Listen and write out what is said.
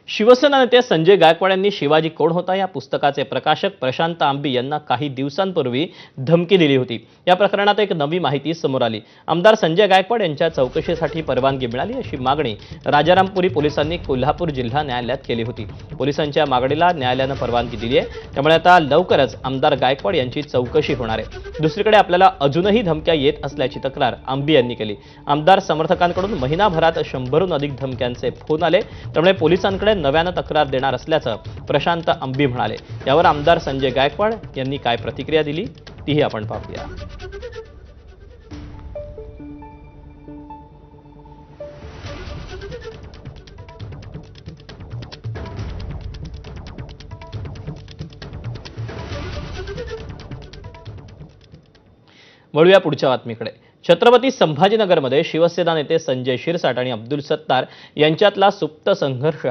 शिवसेना नेते संजय गायकवाड यांनी शिवाजी कोण होता या पुस्तकाचे प्रकाशक प्रशांत आंबी यांना काही दिवसांपूर्वी धमकी दिली होती। या प्रकरणात एक नवी माहिती समोर आली। आमदार संजय गायकवाड यांच्या चौकशीसाठी परवानगी मिळाली अशी मागणी राजारामपुरी पोलिसांनी कोल्हापूर जिल्हा न्यायालयात केली होती। पोलिसांच्या मागणीला न्यायालयाने परवानगी दिली आहे, त्यामुळे आता लवकरच आमदार गायकवाड यांची चौकशी होणार आहे। दुसरीकडे आपल्याला अजूनही धमक्या येत असल्याची तक्रार आंबी यांनी केली। आमदार समर्थकांकडून महिनाभरात 100हून अधिक धमक्यांचे फोन आले, त्यामुळे पोलिसांकडे नव्याने तक्रार देणार असल्याचं प्रशांत आंबी म्हणाले। यावर आमदार संजय गायकवाड यांनी काय प्रतिक्रिया दिली तीही आपण पाहूया। वळूया पुढच्या बातमीकडे। छत्रपती संभाजीनगरमध्ये शिवसेना नेते संजय शिरसाट आणि अब्दुल सत्तार यांच्यातला सुप्त संघर्ष